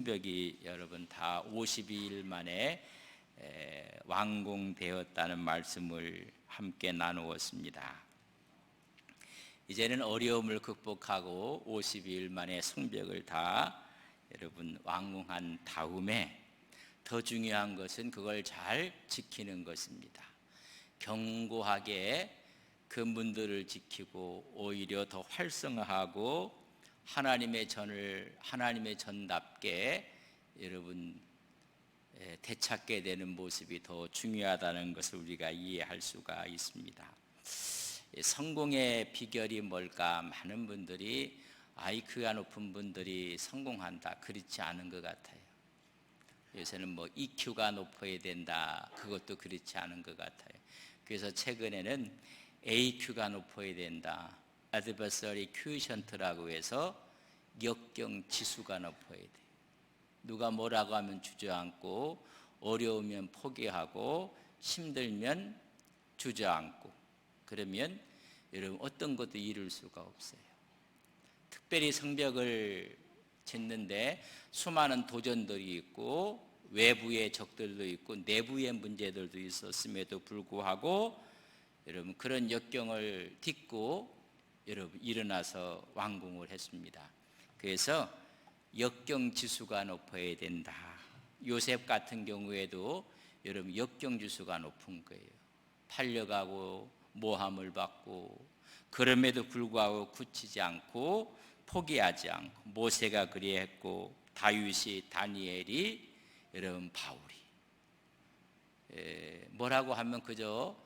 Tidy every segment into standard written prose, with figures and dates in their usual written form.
성벽이 여러분 다 52일 만에 완공되었다는 말씀을 함께 나누었습니다. 이제는 어려움을 극복하고 52일 만에 성벽을 다 여러분 완공한 다음에 더 중요한 것은 그걸 잘 지키는 것입니다. 견고하게 그 문들을 지키고 오히려 더 활성화하고 하나님의 전답게 여러분 되찾게 되는 모습이 더 중요하다는 것을 우리가 이해할 수가 있습니다. 성공의 비결이 뭘까? 많은 분들이 IQ가 높은 분들이 성공한다, 그렇지 않은 것 같아요. 요새는 EQ가 높아야 된다, 그것도 그렇지 않은 것 같아요. 그래서 최근에는 AQ가 높아야 된다, Adversary Quotient라고 해서 역경 지수가 높아야 돼요. 누가 뭐라고 하면 주저앉고, 어려우면 포기하고, 힘들면 주저앉고, 그러면 여러분 어떤 것도 이룰 수가 없어요. 특별히 성벽을 짓는데 수많은 도전들이 있고 외부의 적들도 있고 내부의 문제들도 있었음에도 불구하고 여러분 그런 역경을 딛고 여러분 일어나서 완공을 했습니다. 그래서 역경 지수가 높아야 된다. 요셉 같은 경우에도 여러분 역경 지수가 높은 거예요. 팔려가고 모함을 받고 그럼에도 불구하고 굳히지 않고 포기하지 않고, 모세가 그리했고 다윗이, 다니엘이, 여러분 바울이 뭐라고 하면 그저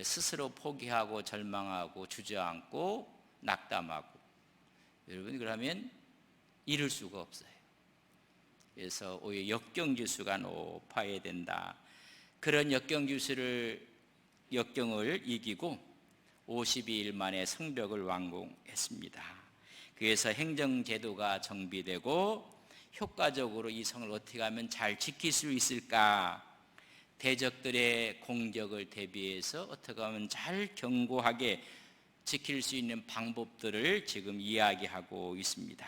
스스로 포기하고 절망하고 주저앉고 낙담하고, 여러분 그러면 이룰 수가 없어요. 그래서 오히려 역경지수가 높아야 된다. 그런 역경을 이기고 52일 만에 성벽을 완공했습니다. 그래서 행정제도가 정비되고 효과적으로 이 성을 어떻게 하면 잘 지킬 수 있을까? 대적들의 공격을 대비해서 어떻게 하면 잘 견고하게 지킬 수 있는 방법들을 지금 이야기하고 있습니다.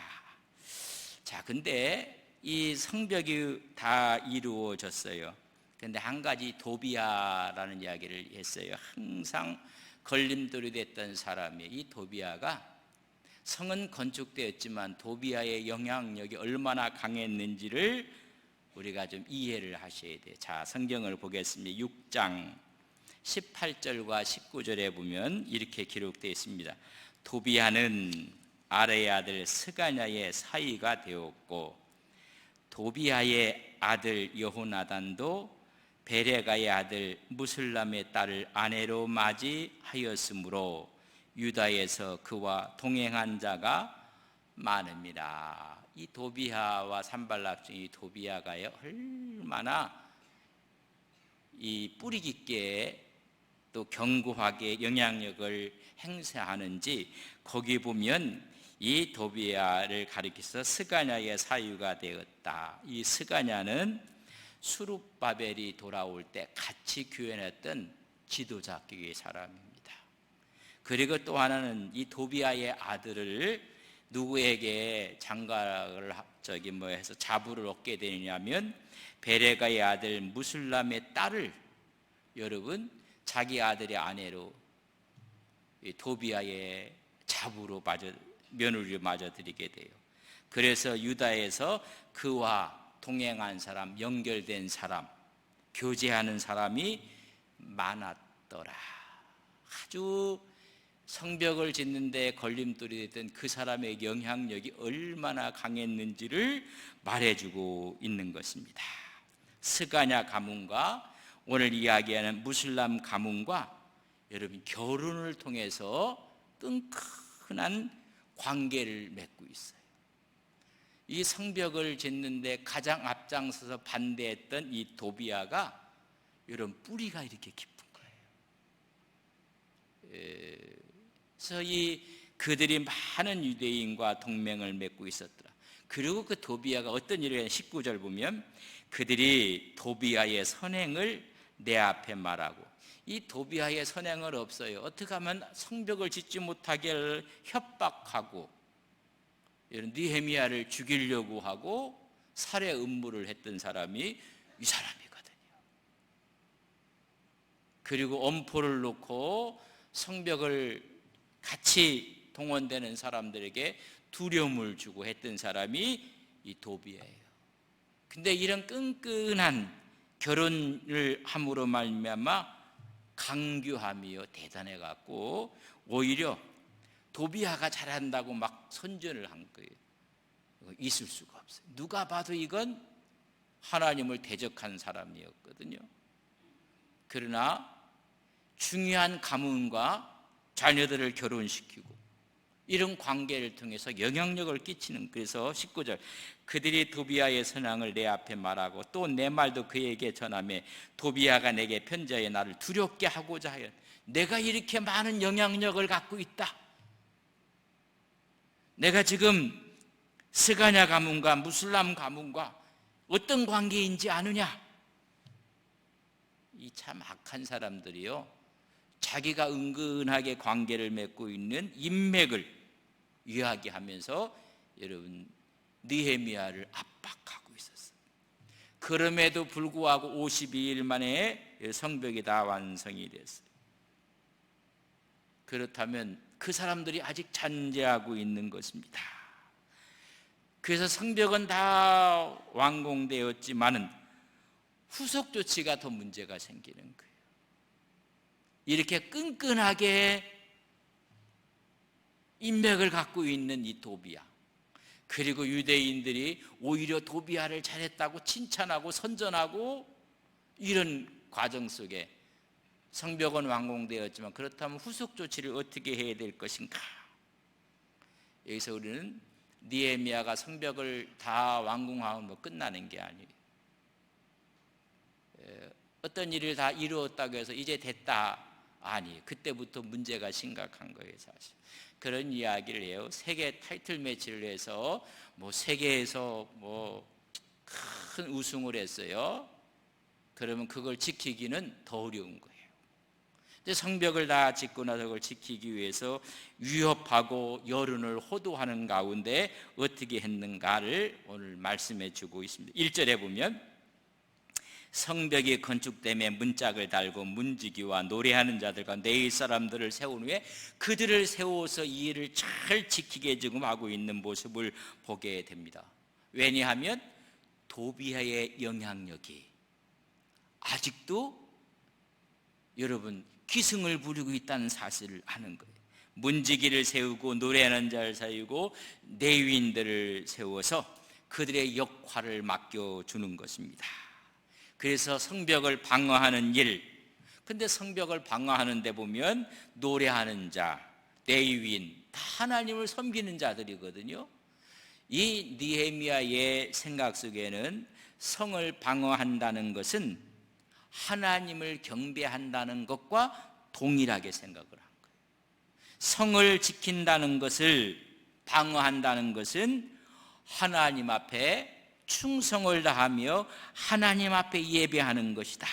자, 근데 이 성벽이 다 이루어졌어요. 근데 한 가지 도비아라는 이야기를 했어요. 항상 걸림돌이 됐던 사람이, 이 도비아가 성은 건축되었지만 도비아의 영향력이 얼마나 강했는지를 우리가 좀 이해를 하셔야 돼요. 자, 성경을 보겠습니다. 6장 18절과 19절에 보면 이렇게 기록되어 있습니다. 도비아는 아레의 아들 스가냐의 사위가 되었고 도비아의 아들 여호나단도 베레가의 아들 무슬람의 딸을 아내로 맞이하였으므로 유다에서 그와 동행한 자가 많음이라. 이 도비아와 산발락 중 이 도비아가 얼마나 이 뿌리 깊게 또 견고하게 영향력을 행사하는지 거기 보면 이 도비아를 가리켜서 스가냐의 사유가 되었다. 이 스가냐는 수룹바벨이 돌아올 때 같이 교연했던 지도자격의 사람입니다. 그리고 또 하나는 이 도비아의 아들을 누구에게 장가를 해서 자부를 얻게 되느냐면 베레가의 아들 무슬람의 딸을 여러분 자기 아들의 아내로 도비아의 자부로 며느리로 맞아들이게 돼요. 그래서 유다에서 그와 동행한 사람, 연결된 사람, 교제하는 사람이 많았더라. 아주 성벽을 짓는데 걸림돌이 됐던 그 사람의 영향력이 얼마나 강했는지를 말해주고 있는 것입니다. 스가냐 가문과 오늘 이야기하는 무슬람 가문과 여러분 결혼을 통해서 끈끈한 관계를 맺고 있어요. 이 성벽을 짓는데 가장 앞장서서 반대했던 이 도비아가 여러분 뿌리가 이렇게 깊은 거예요. 그래서 그들이 많은 유대인과 동맹을 맺고 있었더라. 그리고 그 도비아가 어떤 일을 했냐, 19절 보면 그들이 도비아의 선행을 내 앞에 말하고, 이 도비아의 선행을 없어요. 어떻게 하면 성벽을 짓지 못하게 협박하고 느헤미야를 죽이려고 하고 살해 음모를 했던 사람이 이 사람이거든요. 그리고 엄포를 놓고 성벽을 같이 동원되는 사람들에게 두려움을 주고 했던 사람이 이 도비야예요. 근데 이런 끈끈한 결혼을 함으로 말미암아 강교함이요 대단해 갖고 오히려 도비야가 잘한다고 막 선전을 한 거예요. 있을 수가 없어요. 누가 봐도 이건 하나님을 대적한 사람이었거든요. 그러나 중요한 가문과 자녀들을 결혼시키고 이런 관계를 통해서 영향력을 끼치는, 그래서 19절 그들이 도비야의 선앙을 내 앞에 말하고 또 내 말도 그에게 전하매 도비야가 내게 편지하여 나를 두렵게 하고자 하여. 내가 이렇게 많은 영향력을 갖고 있다, 내가 지금 스가냐 가문과 무슬람 가문과 어떤 관계인지 아느냐. 이 참 악한 사람들이요, 자기가 은근하게 관계를 맺고 있는 인맥을 이야기하면서 여러분 느헤미야를 압박하고 있었어요. 그럼에도 불구하고 52일 만에 성벽이 다 완성이 됐어요. 그렇다면 그 사람들이 아직 잔재하고 있는 것입니다. 그래서 성벽은 다 완공되었지만은 후속 조치가 더 문제가 생기는 거예요. 이렇게 끈끈하게 인맥을 갖고 있는 이 도비야, 그리고 유대인들이 오히려 도비야를 잘했다고 칭찬하고 선전하고, 이런 과정 속에 성벽은 완공되었지만 그렇다면 후속 조치를 어떻게 해야 될 것인가. 여기서 우리는 느헤미야가 성벽을 다 완공하면 끝나는 게 아니에요. 어떤 일을 다 이루었다고 해서 이제 됐다, 아니, 그때부터 문제가 심각한 거예요. 사실 그런 이야기를 해요. 세계 타이틀 매치를 해서 세계에서 큰 우승을 했어요. 그러면 그걸 지키기는 더 어려운 거예요. 근데 성벽을 다 짓고 나서 그걸 지키기 위해서 위협하고 여론을 호도하는 가운데 어떻게 했는가를 오늘 말씀해 주고 있습니다. 1절에 보면 성벽이 건축됨에 문짝을 달고 문지기와 노래하는 자들과 네일 사람들을 세운 후에 그들을 세워서 이 일을 잘 지키게 지금 하고 있는 모습을 보게 됩니다. 왜냐하면 도비야의 영향력이 아직도 여러분 기승을 부리고 있다는 사실을 아는 거예요. 문지기를 세우고 노래하는 자를 세우고 레위인들을 세워서 그들의 역할을 맡겨주는 것입니다. 그래서 성벽을 방어하는 일, 근데 성벽을 방어하는 데 보면 노래하는 자, 레위인 다 하나님을 섬기는 자들이거든요. 이 느헤미야의 생각 속에는 성을 방어한다는 것은 하나님을 경배한다는 것과 동일하게 생각을 한 거예요. 성을 지킨다는 것을, 방어한다는 것은 하나님 앞에 충성을 다하며 하나님 앞에 예배하는 것이다.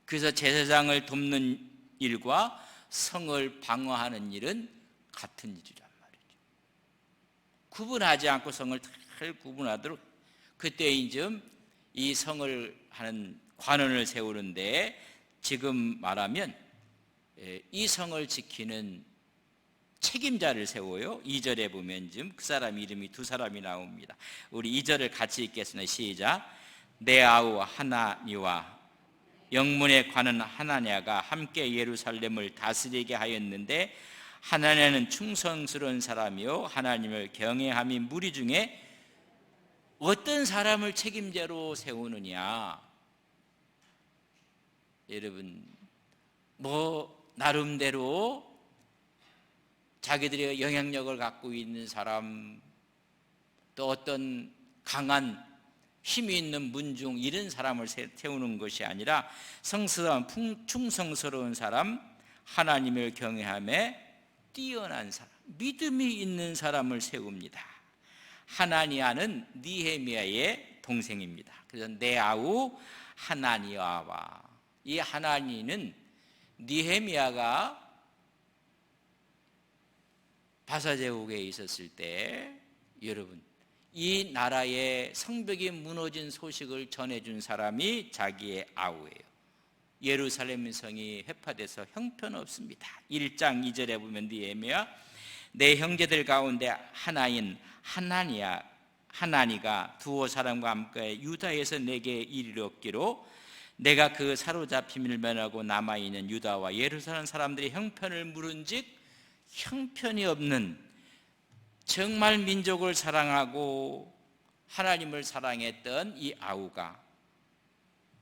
그래서 제사장을 돕는 일과 성을 방어하는 일은 같은 일이란 말이죠. 구분하지 않고 성을 잘 구분하도록, 그때 이제 이 성을 하는 관원을 세우는데, 지금 말하면 이 성을 지키는 책임자를 세워요. 2절에 보면 지금 그 사람 이름이 두 사람이 나옵니다. 우리 2절을 같이 읽겠습니다. 시작. 네아우 하나니와 영문의 관은 하나냐가 함께 예루살렘을 다스리게 하였는데, 하나냐는 충성스러운 사람이요 하나님을 경외함이 무리 중에 어떤 사람을 책임자로 세우느냐. 여러분 나름대로 자기들의 영향력을 갖고 있는 사람, 또 어떤 강한 힘이 있는 문중, 이런 사람을 세우는 것이 아니라 성스러운 충성스러운 사람, 하나님을 경외함에 뛰어난 사람, 믿음이 있는 사람을 세웁니다. 하나니아는 느헤미야의 동생입니다. 그래서 네아우 하나니아와, 이 하나니는 느헤미야가 바사제국에 있었을 때 여러분 이 나라의 성벽이 무너진 소식을 전해준 사람이 자기의 아우예요. 예루살렘 성이 회파돼서 형편없습니다. 1장 2절에 보면 느헤미야 내 형제들 가운데 하나인 하나니가 두어 사람과 함께 유다에서 내게 이르렀기로 내가 그 사로잡힘을 면하고 남아있는 유다와 예루살렘 사람들이 형편을 물은즉 형편이 없는, 정말 민족을 사랑하고 하나님을 사랑했던 이 아우가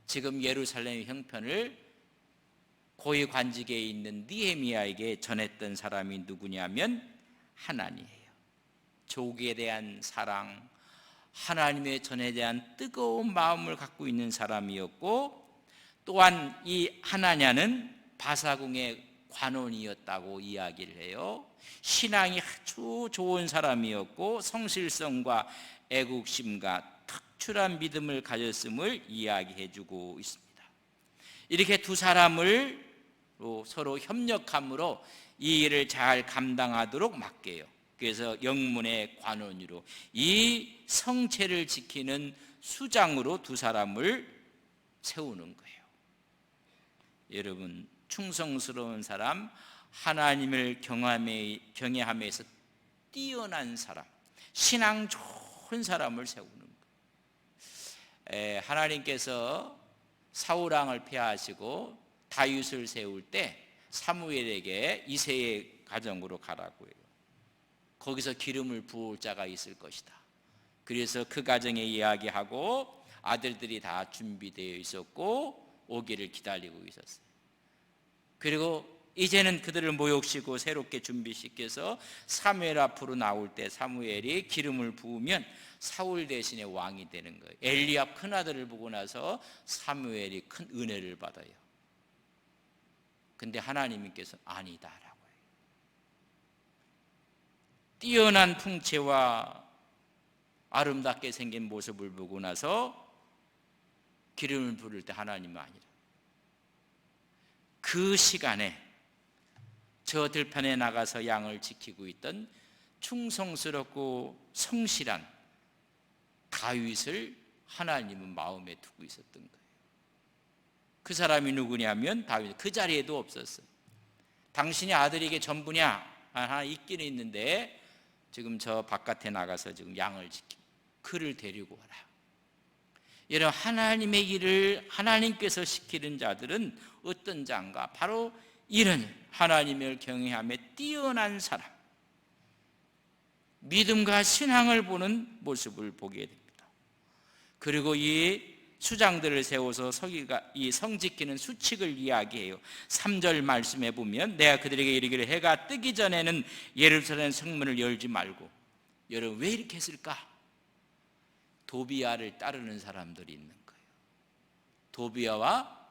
지금 예루살렘의 형편을 고위 관직에 있는 느헤미야에게 전했던 사람이 누구냐면 하나니예요. 조국에 대한 사랑, 하나님의 전에 대한 뜨거운 마음을 갖고 있는 사람이었고, 또한 이 하나냐는 바사궁의 관원이었다고 이야기를 해요. 신앙이 아주 좋은 사람이었고 성실성과 애국심과 특출한 믿음을 가졌음을 이야기해주고 있습니다. 이렇게 두 사람을 서로 협력함으로 이 일을 잘 감당하도록 맡겨요. 그래서 영문의 관원으로, 이 성체를 지키는 수장으로 두 사람을 세우는 거예요. 여러분, 충성스러운 사람, 하나님을 경외함에서 뛰어난 사람, 신앙 좋은 사람을 세우는 거예요. 하나님께서 사울왕을 폐하시고 다윗을 세울 때 사무엘에게 이새의 가정으로 가라고 해요. 거기서 기름을 부을 자가 있을 것이다. 그래서 그 가정에 이야기하고 아들들이 다 준비되어 있었고 오기를 기다리고 있었어요. 그리고 이제는 그들을 모욕시키고 새롭게 준비시켜서 사무엘 앞으로 나올 때 사무엘이 기름을 부으면 사울 대신에 왕이 되는 거예요. 엘리압 큰아들을 보고 나서 사무엘이 큰 은혜를 받아요. 근데 하나님께서 아니다라고 해요. 뛰어난 풍채와 아름답게 생긴 모습을 보고 나서 기름을 부을 때 하나님은 아니라. 그 시간에 저 들판에 나가서 양을 지키고 있던 충성스럽고 성실한 다윗을 하나님은 마음에 두고 있었던 거예요. 그 사람이 누구냐면 다윗. 그 자리에도 없었어요. 당신이 아들에게 전부냐? 하나 있기는 있는데 지금 저 바깥에 나가서 지금 양을 지키고 그를 데리고 와라. 여러분, 하나님의 일을 하나님께서 시키는 자들은 어떤 자인가? 바로 이런 하나님을 경외함에 뛰어난 사람, 믿음과 신앙을 보는 모습을 보게 됩니다. 그리고 이 수장들을 세워서 이 성 지키는 수칙을 이야기해요. 3절 말씀에 보면 내가 그들에게 이르기를 해가 뜨기 전에는 예루살렘 성문을 열지 말고. 여러분, 왜 이렇게 했을까? 도비야를 따르는 사람들이 있는 거예요. 도비야와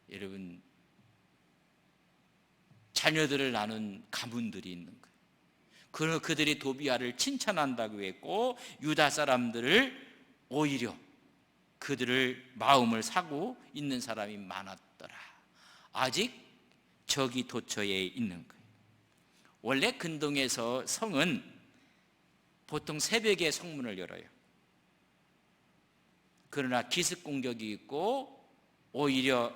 여러분 자녀들을 낳은 가문들이 있는 거예요. 그러나 그들이 도비야를 칭찬한다고 했고 유다 사람들을 오히려 그들을 마음을 사고 있는 사람이 많았더라. 아직 적이 도처에 있는 거예요. 원래 근동에서 성은 보통 새벽에 성문을 열어요. 그러나 기습 공격이 있고 오히려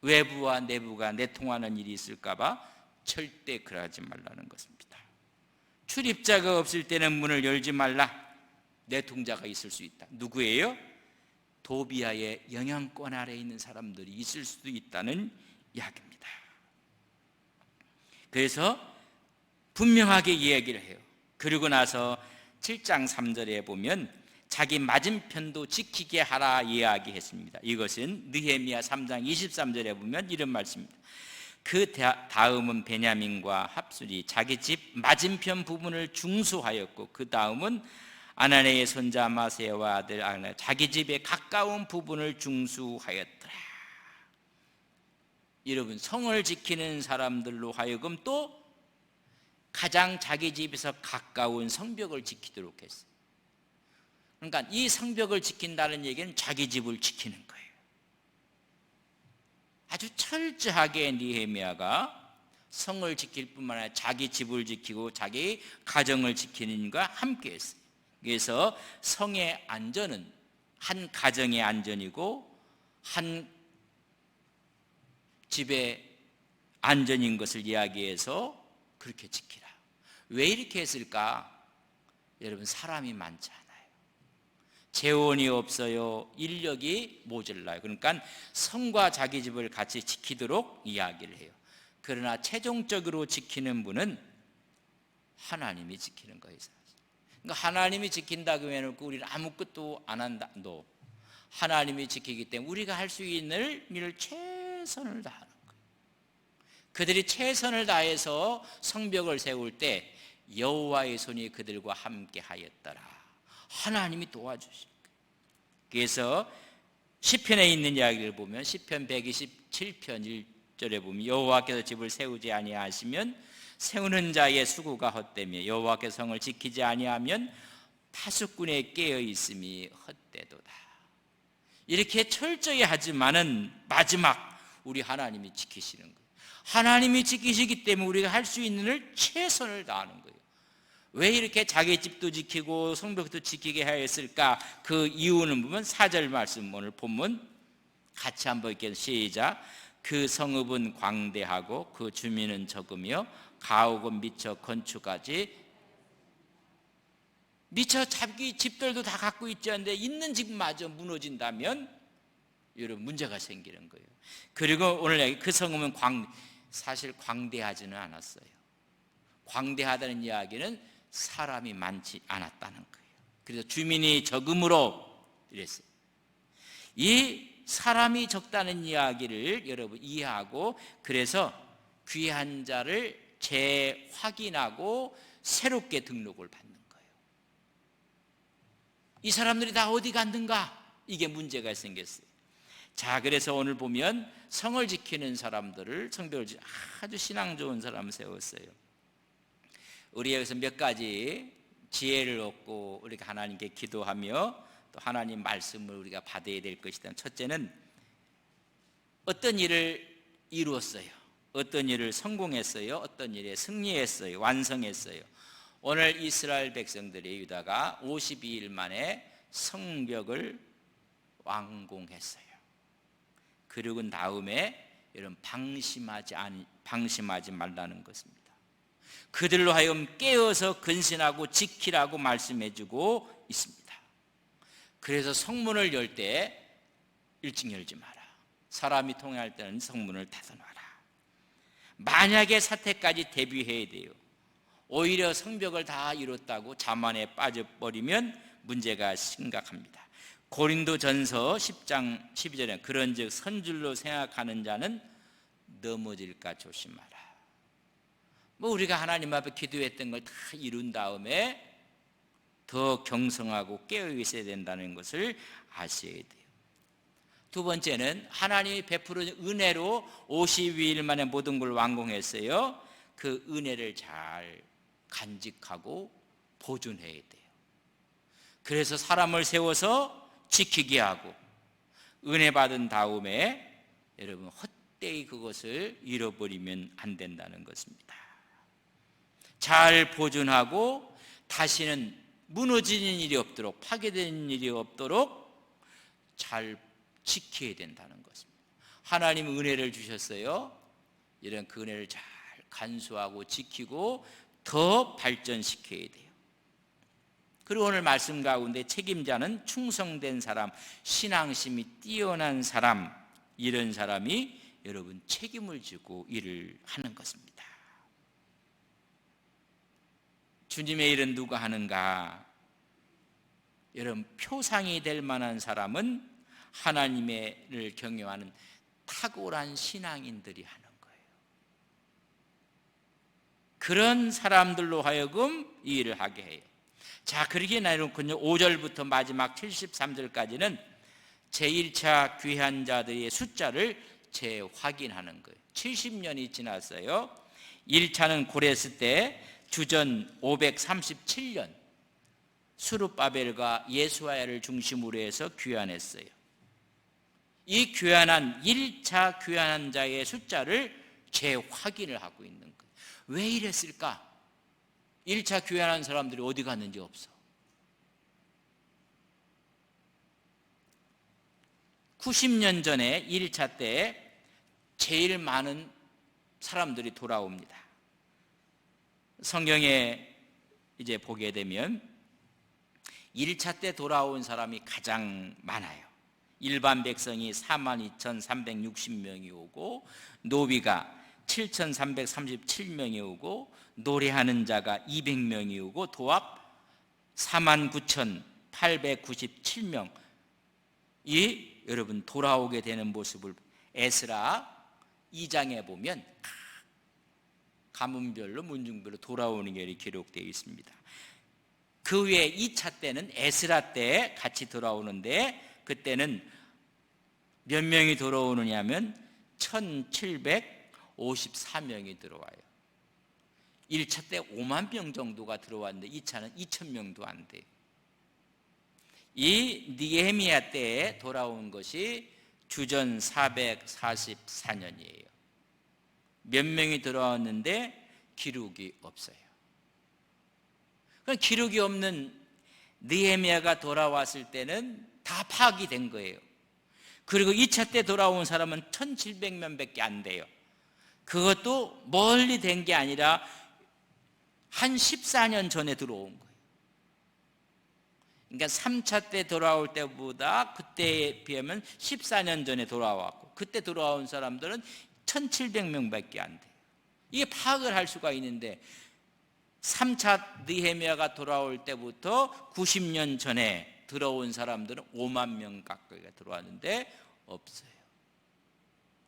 외부와 내부가 내통하는 일이 있을까 봐 절대 그러지 말라는 것입니다. 출입자가 없을 때는 문을 열지 말라. 내통자가 있을 수 있다. 누구예요? 도비야의 영향권 아래에 있는 사람들이 있을 수도 있다는 이야기입니다. 그래서 분명하게 이야기를 해요. 그리고 나서 7장 3절에 보면 자기 맞은편도 지키게 하라 이야기했습니다. 이것은 느헤미야 3장 23절에 보면 이런 말씀입니다. 그 다음은 베냐민과 합술이 자기 집 맞은편 부분을 중수하였고 그 다음은 아나니의 손자 아마세와 아들 아나 자기 집에 가까운 부분을 중수하였더라. 여러분, 성을 지키는 사람들로 하여금 또 가장 자기 집에서 가까운 성벽을 지키도록 했어요. 그러니까 이 성벽을 지킨다는 얘기는 자기 집을 지키는 거예요. 아주 철저하게 느헤미야가 성을 지킬 뿐만 아니라 자기 집을 지키고 자기 가정을 지키는 것과 함께 했어요. 그래서 성의 안전은 한 가정의 안전이고 한 집의 안전인 것을 이야기해서 그렇게 지키라. 왜 이렇게 했을까? 여러분, 사람이 많지 않아요. 재원이 없어요. 인력이 모자라요. 그러니까 성과 자기 집을 같이 지키도록 이야기를 해요. 그러나 최종적으로 지키는 분은 하나님이 지키는 거예요. 그러니까 하나님이 지킨다 그러면 우리는 아무것도 안 한다도 하나님이 지키기 때문에 우리가 할 수 있는 일을 최선을 다하는 거예요. 그들이 최선을 다해서 성벽을 세울 때 여호와의 손이 그들과 함께 하였더라. 하나님이 도와주신 거예요. 그래서 시편에 있는 이야기를 보면 시편 127편 1절에 보면 여호와께서 집을 세우지 아니하시면 세우는 자의 수고가 헛되며 여호와께서 성을 지키지 아니하면 파수꾼의 깨어 있음이 헛되도다. 이렇게 철저히 하지만은 마지막 우리 하나님이 지키시는 거예요. 하나님이 지키시기 때문에 우리가 할 수 있는 일 최선을 다하는 거예요. 왜 이렇게 자기 집도 지키고 성벽도 지키게 하였을까? 그 이유는 보면 4절 말씀 오늘 본문 같이 한번 읽겠습니다. 시작. 그 성읍은 광대하고 그 주민은 적으며 가옥은 미처 건축하지 미처 자기 집들도 다 갖고 있지 않는데 있는 집마저 무너진다면 여러분 문제가 생기는 거예요. 그리고 오늘 그 성읍은 사실 광대하지는 않았어요. 광대하다는 이야기는 사람이 많지 않았다는 거예요. 그래서 주민이 적음으로 이랬어요. 이 사람이 적다는 이야기를 여러분 이해하고 그래서 귀한 자를 재확인하고 새롭게 등록을 받는 거예요. 이 사람들이 다 어디 갔는가? 이게 문제가 생겼어요. 자, 그래서 오늘 보면 성을 지키는 사람들을 성벽을 아주 신앙 좋은 사람을 세웠어요. 우리 여기서 몇 가지 지혜를 얻고 우리가 하나님께 기도하며 또 하나님 말씀을 우리가 받아야 될 것이다. 첫째는 어떤 일을 이루었어요. 어떤 일을 성공했어요. 어떤 일에 승리했어요. 완성했어요. 오늘 이스라엘 백성들이 유다가 52일 만에 성벽을 완공했어요. 그리고 다음에 여러분 방심하지 말라는 것입니다. 그들로 하여금 깨어서 근신하고 지키라고 말씀해주고 있습니다. 그래서 성문을 열 때 일찍 열지 마라. 사람이 통행할 때는 성문을 닫아놔라. 만약에 사태까지 대비해야 돼요. 오히려 성벽을 다 이뤘다고 자만에 빠져버리면 문제가 심각합니다. 고린도전서 10장 12절에 그런즉 선줄로 생각하는 자는 넘어질까 조심하라. 우리가 하나님 앞에 기도했던 걸 다 이룬 다음에 더 경성하고 깨어 있어야 된다는 것을 아셔야 돼요. 두 번째는 하나님이 베푸는 은혜로 52일 만에 모든 걸 완공했어요. 그 은혜를 잘 간직하고 보존해야 돼요. 그래서 사람을 세워서 지키게 하고 은혜 받은 다음에 여러분 헛되이 그것을 잃어버리면 안 된다는 것입니다. 잘 보존하고 다시는 무너지는 일이 없도록 파괴되는 일이 없도록 잘 지켜야 된다는 것입니다. 하나님은 은혜를 주셨어요. 이런 그 은혜를 잘 간수하고 지키고 더 발전시켜야 돼요. 그리고 오늘 말씀 가운데 책임자는 충성된 사람, 신앙심이 뛰어난 사람, 이런 사람이 여러분 책임을 지고 일을 하는 것입니다. 주님의 일은 누가 하는가? 여러분 표상이 될 만한 사람은 하나님을 경외하는 탁월한 신앙인들이 하는 거예요. 그런 사람들로 하여금 이 일을 하게 해요. 자, 그렇게 나누군요. 5절부터 마지막 73절까지는 제1차 귀한 자들의 숫자를 재확인하는 거예요. 70년이 지났어요. 1차는 고레스 때 주전 537년 수룹바벨과 예수아야를 중심으로 해서 귀환했어요. 이 귀환한 1차 귀환한 자의 숫자를 재확인을 하고 있는 거예요. 왜 이랬을까? 1차 귀환한 사람들이 어디 갔는지 없어. 90년 전에 1차 때 제일 많은 사람들이 돌아옵니다. 성경에 이제 보게 되면 1차 때 돌아온 사람이 가장 많아요. 일반 백성이 42,360명이 오고, 노비가 7,337명이 오고, 노래하는 자가 200명이 오고, 도합 49,897명이 여러분 돌아오게 되는 모습을 에스라 2장에 보면 가문별로 문중별로 돌아오는 게 기록되어 있습니다. 그 외에 2차 때는 에스라 때 같이 돌아오는데, 그때는 몇 명이 돌아오느냐면 1754명이 들어와요. 1차 때 5만 명 정도가 들어왔는데 2차는 2,000명도 안 돼요. 이 느헤미야 때에 돌아온 것이 주전 444년이에요. 몇 명이 들어왔는데 기록이 없어요. 그럼 기록이 없는 느헤미야가 돌아왔을 때는 다 파악이 된 거예요. 그리고 2차 때 돌아온 사람은 1700명밖에 안 돼요. 그것도 멀리 된 게 아니라 한 14년 전에 들어온 거예요. 그러니까 3차 때 돌아올 때보다 그때에 비하면 14년 전에 돌아왔고, 그때 돌아온 사람들은 1700명밖에 안 돼요. 이게 파악을 할 수가 있는데 3차 느헤미야가 돌아올 때부터 90년 전에 들어온 사람들은 5만 명 가까이가 들어왔는데 없어요.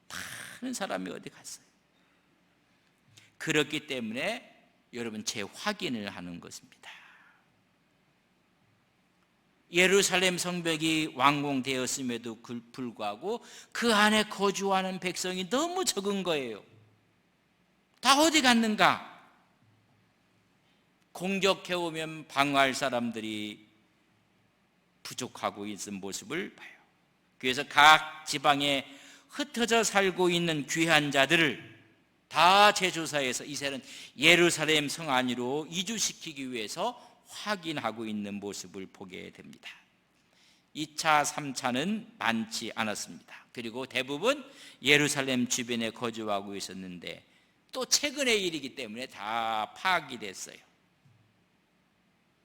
다른 사람이 어디 갔어요? 그렇기 때문에 여러분 재확인을 하는 것입니다. 예루살렘 성벽이 완공되었음에도 불구하고 그 안에 거주하는 백성이 너무 적은 거예요. 다 어디 갔는가? 공격해오면 방어할 사람들이 부족하고 있는 모습을 봐요. 그래서 각 지방에 흩어져 살고 있는 귀한 자들을 다 제조사에서 이제는 예루살렘 성 안으로 이주시키기 위해서 확인하고 있는 모습을 보게 됩니다. 2차, 3차는 많지 않았습니다. 그리고 대부분 예루살렘 주변에 거주하고 있었는데 또 최근의 일이기 때문에 다 파악이 됐어요.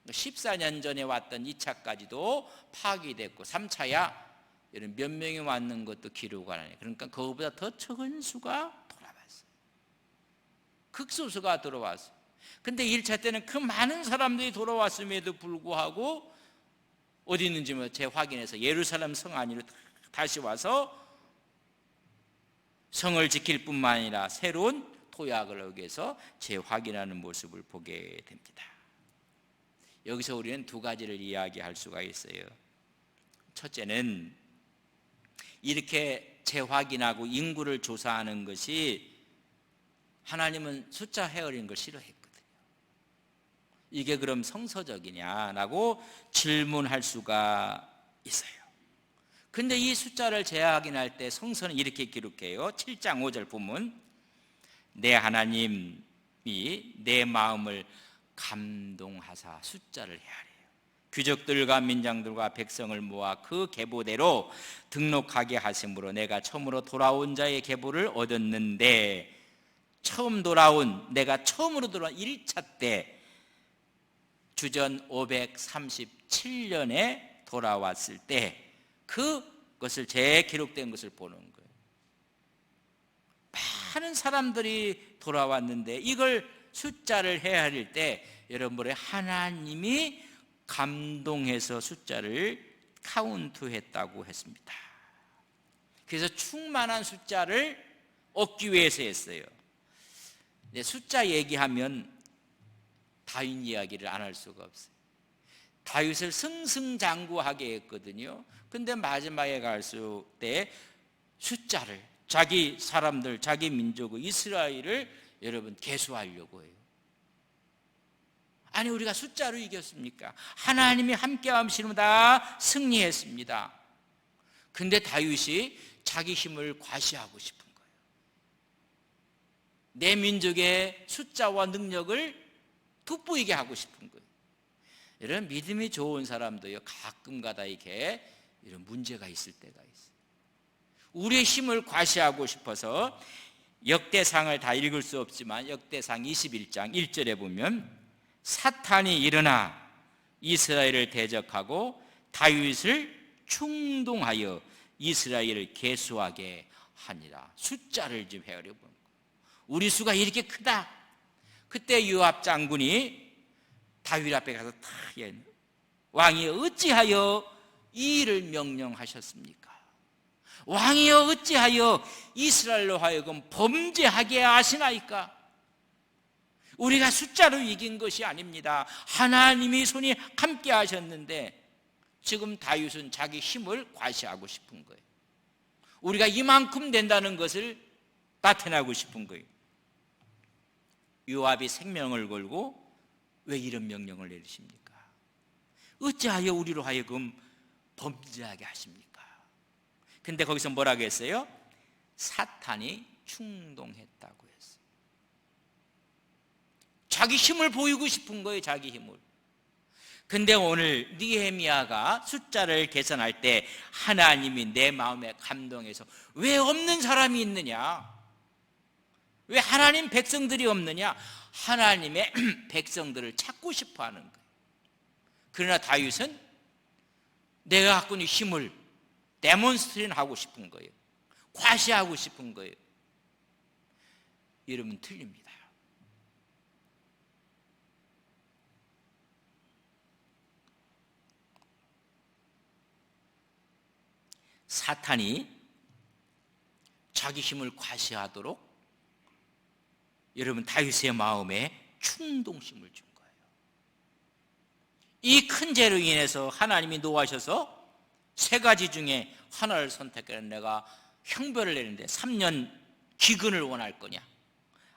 14년 전에 왔던 2차까지도 파악이 됐고 3차야 이런 몇 명이 왔는 것도 기록 안 해요. 그러니까 그거보다 더 적은 수가 돌아왔어요. 극소수가 들어왔어요. 근데 1차 때는 그 많은 사람들이 돌아왔음에도 불구하고 어디 있는지 재확인해서 예루살렘 성 안으로 다시 와서 성을 지킬 뿐만 아니라 새로운 토약을 하기 위해서 재확인하는 모습을 보게 됩니다. 여기서 우리는 두 가지를 이야기할 수가 있어요. 첫째는 이렇게 재확인하고 인구를 조사하는 것이 하나님은 숫자 헤아리는 걸 싫어했거든요. 이게 그럼 성서적이냐라고 질문할 수가 있어요. 근데 이 숫자를 재확인할 때 성서는 이렇게 기록해요. 7장 5절 보면 내 하나님이 내 마음을 감동하사 숫자를 헤아려요. 귀족들과 민장들과 백성을 모아 그 계보대로 등록하게 하심으로 내가 처음으로 돌아온 자의 계보를 얻었는데, 내가 처음으로 돌아온 1차 때 주전 537년에 돌아왔을 때 그것을 재기록된 것을 보는 거예요. 많은 사람들이 돌아왔는데 이걸 숫자를 헤아릴 때 여러분의 하나님이 감동해서 숫자를 카운트했다고 했습니다. 그래서 충만한 숫자를 얻기 위해서 했어요. 숫자 얘기하면 다윗 이야기를 안 할 수가 없어요. 다윗을 승승장구하게 했거든요. 근데 마지막에 갔을 때 숫자를, 자기 사람들, 자기 민족의 이스라엘을 여러분 계수하려고 해요. 아니 우리가 숫자로 이겼습니까? 하나님이 함께 하시면 다 승리했습니다. 근데 다윗이 자기 힘을 과시하고 싶은 거예요. 내 민족의 숫자와 능력을 돋보이게 하고 싶은 거예요. 이런 믿음이 좋은 사람도요 가끔가다 이렇게 이런 문제가 있을 때가 있어요. 우리의 힘을 과시하고 싶어서 역대상을 다 읽을 수 없지만 역대상 21장 1절에 보면 사탄이 일어나 이스라엘을 대적하고 다윗을 충동하여 이스라엘을 계수하게 하니라. 숫자를 좀 헤아려 보는 거예요. 우리 수가 이렇게 크다. 그때 요압 장군이 다윗 앞에 가서 왕이 어찌하여 이 일을 명령하셨습니까? 왕이여 어찌하여 이스라엘로 하여금 범죄하게 하시나이까? 우리가 숫자로 이긴 것이 아닙니다. 하나님이 손이 함께 하셨는데 지금 다윗은 자기 힘을 과시하고 싶은 거예요. 우리가 이만큼 된다는 것을 나타내고 싶은 거예요. 요압이 생명을 걸고 왜 이런 명령을 내리십니까? 어찌하여 우리로 하여금 범죄하게 하십니까? 근데 거기서 뭐라고 했어요? 사탄이 충동했다고 했어요. 자기 힘을 보이고 싶은 거예요. 자기 힘을. 근데 오늘 느헤미야가 숫자를 계산할 때 하나님이 내 마음에 감동해서 왜 없는 사람이 있느냐? 왜 하나님 백성들이 없느냐? 하나님의 백성들을 찾고 싶어 하는 거예요. 그러나 다윗은 내가 갖고 있는 힘을 데몬스트레이트 하고 싶은 거예요. 과시하고 싶은 거예요. 여러분 틀립니다. 사탄이 자기 힘을 과시하도록 여러분 다윗의 마음에 충동심을 준 거예요. 이 큰 죄로 인해서 하나님이 노하셔서 세 가지 중에 하나를 선택해서 내가 형벌을 내는데 3년 기근을 원할 거냐,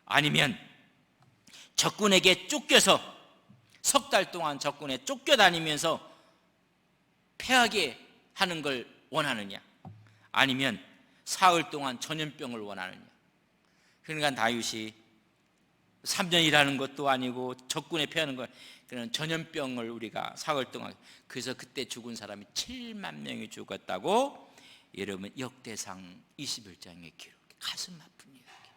아니면 적군에게 쫓겨서 석 달 동안 적군에 쫓겨다니면서 패하게 하는 걸 원하느냐, 아니면 사흘 동안 전염병을 원하느냐. 그러니까 다윗이 3년이라는 것도 아니고 적군에 패하는 걸, 그런 전염병을 우리가 사흘 동안, 그래서 그때 죽은 사람이 7만 명이 죽었다고 여러분 역대상 21장에 기록해. 가슴 아픈 이야기.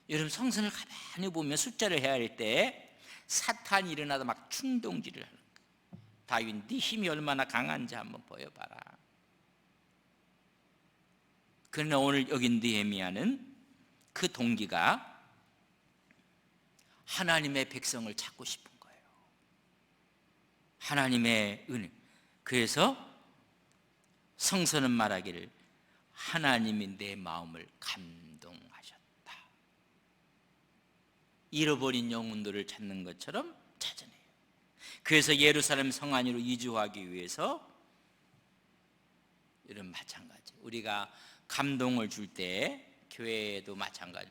여러분 성선을 가만히 보면 숫자를 헤아릴 때 사탄이 일어나다 막 충동질을 하는 거예요. 다윗 네 힘이 얼마나 강한지 한번 보여봐라. 그러나 오늘 여기 느헤미야는 그 동기가 하나님의 백성을 찾고 싶은 거예요. 하나님의 은혜. 그래서 성서는 말하기를 하나님이 내 마음을 감동하셨다. 잃어버린 영혼들을 찾는 것처럼 찾아내요. 그래서 예루살렘 성 안으로 이주하기 위해서 이런 마찬가지. 우리가 감동을 줄 때 교회도 마찬가지.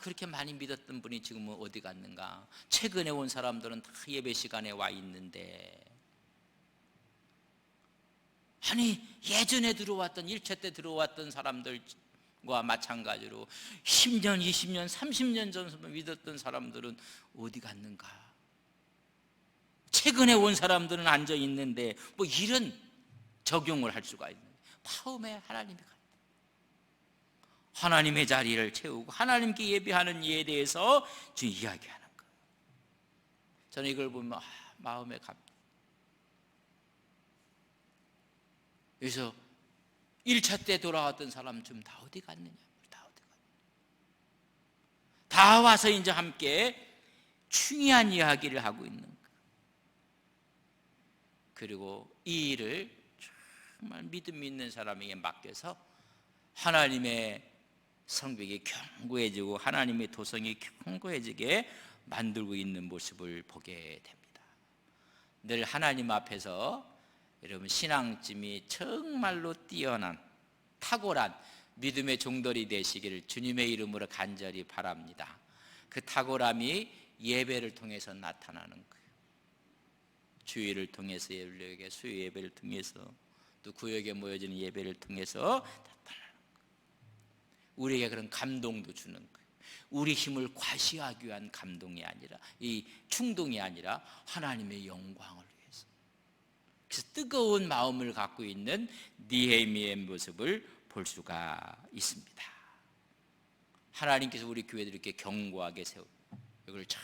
그렇게 많이 믿었던 분이 지금은 어디 갔는가? 최근에 온 사람들은 다 예배 시간에 와 있는데, 아니 예전에 들어왔던 1차 때 들어왔던 사람들과 마찬가지로 10년, 20년, 30년 전부터 믿었던 사람들은 어디 갔는가? 최근에 온 사람들은 앉아 있는데 뭐 이런 적용을 할 수가 있는. 처음에 하나님이 하나님의 자리를 채우고 하나님께 예배하는 이에 대해서 지금 이야기하는 거예요. 저는 이걸 보면 마음에 감동. 그래서 1차 때 돌아왔던 사람 좀 다 어디 갔느냐? 다 와서 이제 함께 중요한 이야기를 하고 있는 거예요. 그리고 이 일을 정말 믿음 있는 사람에게 맡겨서 하나님의 성벽이 견고해지고 하나님의 도성이 견고해지게 만들고 있는 모습을 보게 됩니다. 늘 하나님 앞에서 여러분 신앙심이 정말로 뛰어난 탁월한 믿음의 종들이 되시기를 주님의 이름으로 간절히 바랍니다. 그 탁월함이 예배를 통해서 나타나는 거예요. 주일을 통해서 예배를, 수요 예배를 통해서, 또 구역에 모여지는 예배를 통해서 우리에게 그런 감동도 주는 거예요. 우리 힘을 과시하기 위한 감동이 아니라, 이 충동이 아니라 하나님의 영광을 위해서. 그래서 뜨거운 마음을 갖고 있는 느헤미야의 모습을 볼 수가 있습니다. 하나님께서 우리 교회들 이렇게 견고하게 세우고 이걸 잘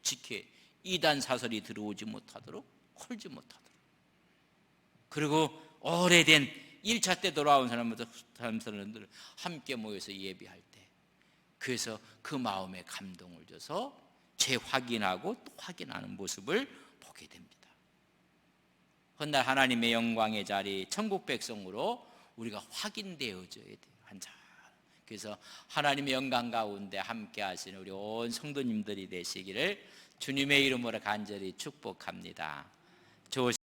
지켜 이단 사설이 들어오지 못하도록 헐지 못하도록, 그리고 오래된 1차 때 돌아온 사람들을 함께 모여서 예배할 때, 그래서 그 마음에 감동을 줘서 재확인하고 또 확인하는 모습을 보게 됩니다. 훗날 하나님의 영광의 자리 천국 백성으로 우리가 확인되어져야 돼요. 한자. 그래서 하나님의 영광 가운데 함께 하시는 우리 온 성도님들이 되시기를 주님의 이름으로 간절히 축복합니다.